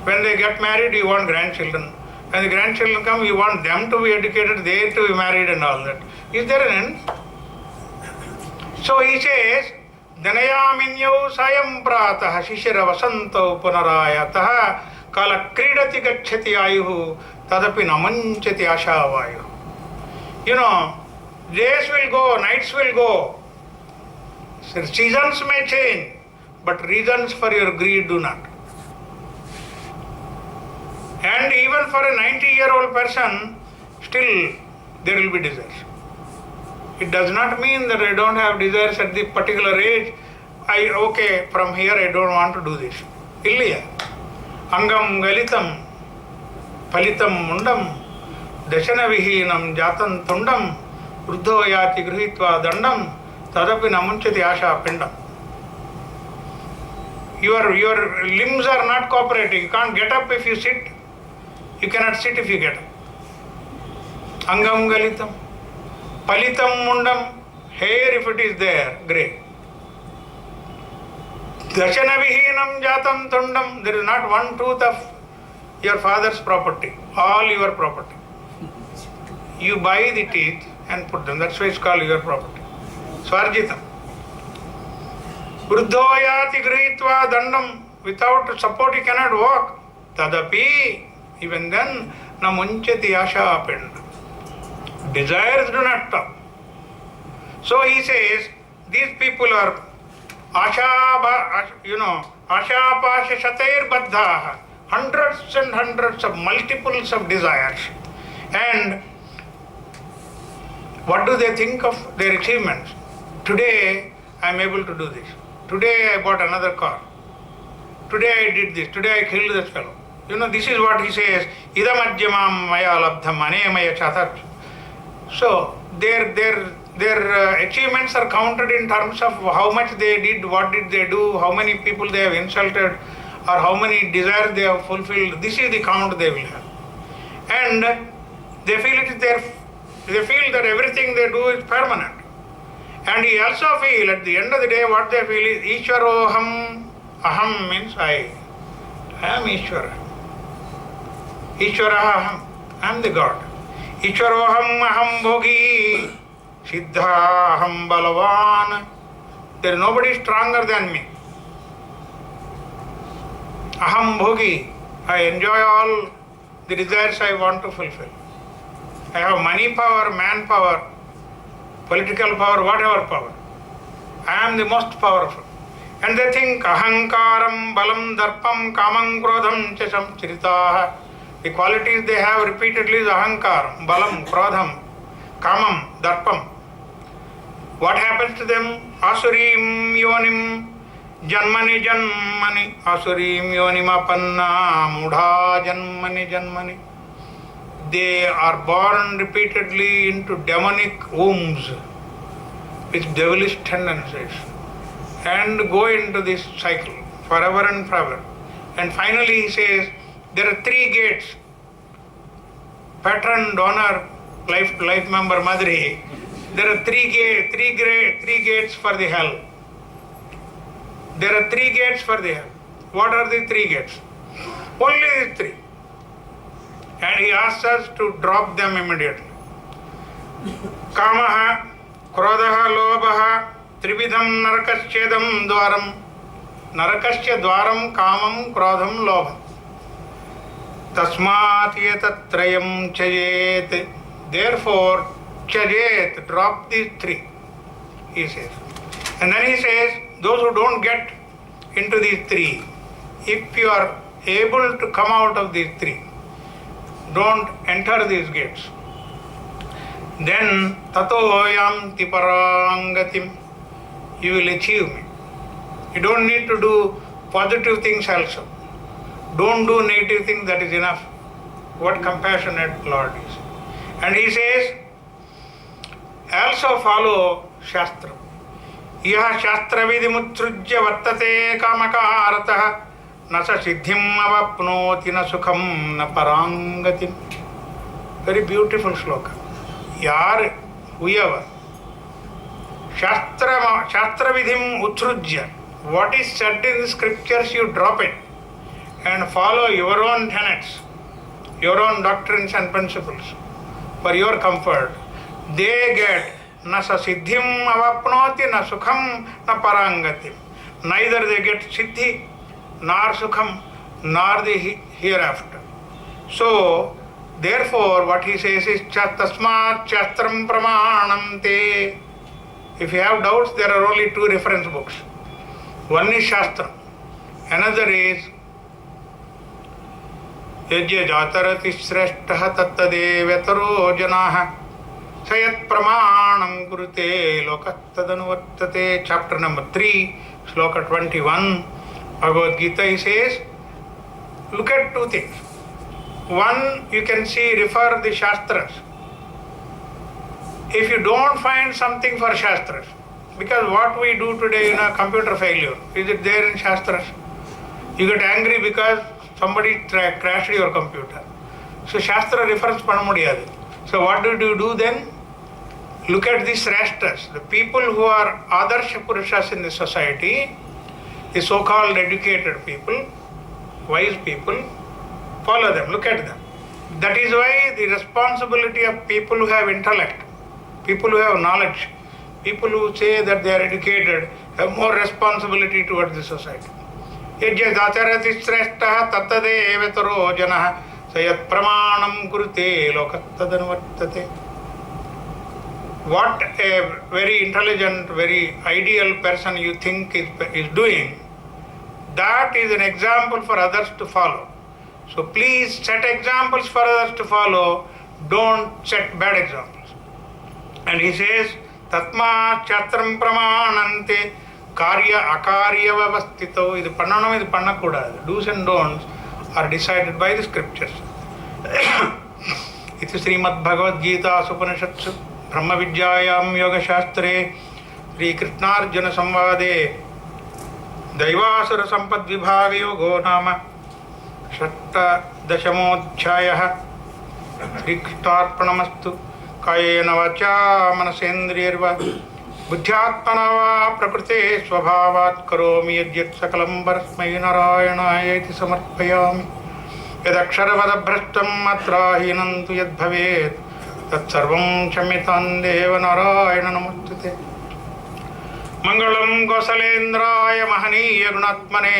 When they get married, you want grandchildren. When the grandchildren come, you want them to be educated, they to be married and all that. Is there an end? So he says, Dhanayaminyau sayam pratah shishira vasanto punarayatah kala kridati gacchati ayuhu tadapi namanchati ashavayu. Days will go, nights will go, seasons may change, but reasons for your greed do not. And even for a 90-year-old person, still there will be desires. It does not mean that I don't have desires at the particular age. From here I don't want to do this. Illiya. Angam galitam, palitam mundam, dashana vihinam jatan tundam, vruddho yati grihitva dandam, tadapi namunchati asha pindam. Your limbs are not cooperating. You can't get up if you sit. You cannot sit if you get up. Angam galitam, palitam mundam, hair if it is there, grey. Dashana vihinam jatam tundam, there is not one tooth of your father's property, all your property. You buy the teeth and put them, that's why it's called your property. Swarjitam. Vruddho yati grihitva dandam, without support you cannot walk. Tadapi, even then, na munchati asha apenda. Desires do not stop. So he says, these people are ashapasha shatair baddhaha, hundreds and hundreds of multiples of desires. And what do they think of their achievements? Today I am able to do this. Today I bought another car. Today I did this. Today I killed this fellow. This is what he says, idam ajyamam maya labdham anemaya chatat. So their achievements are counted in terms of how much they did, what did they do, how many people they have insulted, or how many desires they have fulfilled. This is the count they will have. And they feel that everything they do is permanent. And he also feel at the end of the day what they feel is Ishwaroham. Aham means I am Ishwara. Ishwaraham, I am the God. Ishwaroham aham bhogi, siddhaham balavan. There is nobody stronger than me. Aham bhogi, I enjoy all the desires I want to fulfill. I have money power, manpower, political power, whatever power. I am the most powerful. And they think ahankaram, balam, darpam, kamam, krodham, chasam, chiritaha. The qualities they have repeatedly is ahankar, balam, krodham, kamam, darpam. What happens to them? Asurim yonim janmani janmani, asurim yonim apanna mudha janmani janmani. They are born repeatedly into demonic wombs with devilish tendencies and go into this cycle forever and forever. And finally he says, there are 3 gates. Patron, donor, life member, Madri. There are 3 gates for the hell. There are 3 gates for the hell. What are the 3 gates? Only these 3. And he asks us to drop them immediately. Kamaha, Krodaha, Lobaha, Trividham, Narakaschedam, Dwaram. Narakascha Dwaram, Kamam, Krodham, Lobham. Tasmat yetatrayam chajet. Therefore, chajet, drop these 3, he says. And then he says, those who don't get into these 3, if you are able to come out of these 3, don't enter these gates, then tato yanti parangatim, you will achieve me. You don't need to do positive things also. Don't do negative things, that is enough. What compassionate Lord is. And he says, also follow Shastra. Yaha Shastra vidimutrujya vartate kamakaratah na sa siddhim avapnoti na sukham na parangatim. Very beautiful sloka. Yar, whoever, Shastra vidhim utrujya, what is said in the scriptures, you drop it and follow your own tenets, your own doctrines and principles for your comfort. They get na sa siddhim avapnoti na sukham na parangatim. Neither they get siddhi, nor sukham, nor the hereafter. So, therefore, what he says is tasmat shastram pramanam te. If you have doubts, there are only two reference books. One is Shastra, another is Yajya Jatarati Shrestha Tattadevyataro Janaha Sayat Pramanam Kurute Lokattadanvartate. Chapter number 3, Sloka 21, Bhagavad Gita, he says, look at two things. One, you can see, refer the Shastras. If you don't find something for Shastras, because what we do today in a computer failure, is it there in Shastras? You get angry because somebody crashed your computer. So Shastra refers panna mudiyadu. So what do you do then? Look at these Shrestras, the people who are Adarsha Purushas in the society, the so-called educated people, wise people, follow them, look at them. That is why the responsibility of people who have intellect, people who have knowledge, people who say that they are educated, have more responsibility towards the society. Yajya dacharati shrestha tattadevetaro janah sayat pramanam kurute lokattadanvartate. What a very intelligent, very ideal person you think is doing, that is an example for others to follow. So please set examples for others to follow, don't set bad examples. And he says, Tatma Chatram Pramanante Karya Akarya Vavastito. Idu Pannanam, idu Pannakuda. Do's and don'ts are decided by the scriptures. Iti Srimad Bhagavad Gita Upanishatsu Brahma Vidyayam Yoga Shastre Sri Krishnarjuna Samvade Daivasura Sampad Vibhaga Yogo Nama Shatta Dashamodhyayah. Sri Krishnarpanamastu. कायेन वाचा मनसेन्द्रियर्वा बुद्ध्यात्मना वा प्रकृते स्वभावात् करोमि यद्यत् सकलं परस्मै नारायणायेति समर्पयामि। यदक्षरपदभ्रष्टं मात्राहीनं तु यद्भवेत् तत्सर्वं क्षम्यतां देव नारायण नमोस्तुते। मङ्गलं कौसलेन्द्राय महनीय गुणात्मने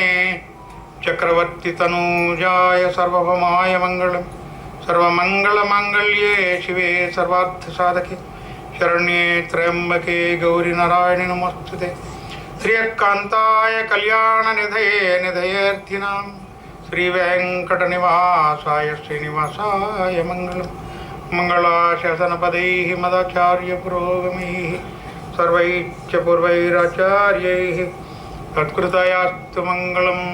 चक्रवर्ति तनूजाय सर्वभौमाय मङ्गलम्। सर्वमंगलमांगल्ये शिवे सर्वार्थसाधके शरण्ये त्र्यंबके गौरी नारायणि नमोस्तुते। श्रीयकान्ताय कल्याणनिधये निधयेऽर्थिनां श्रीवेङ्कटनिवासाय श्रीनिवासाय मङ्गलम्। मङ्गलाशासनपदैः मदाचार्यपुरोगमैः सर्वैश्च पूर्वैराचार्यैः तत्कृतयास्तु मङ्गलम्।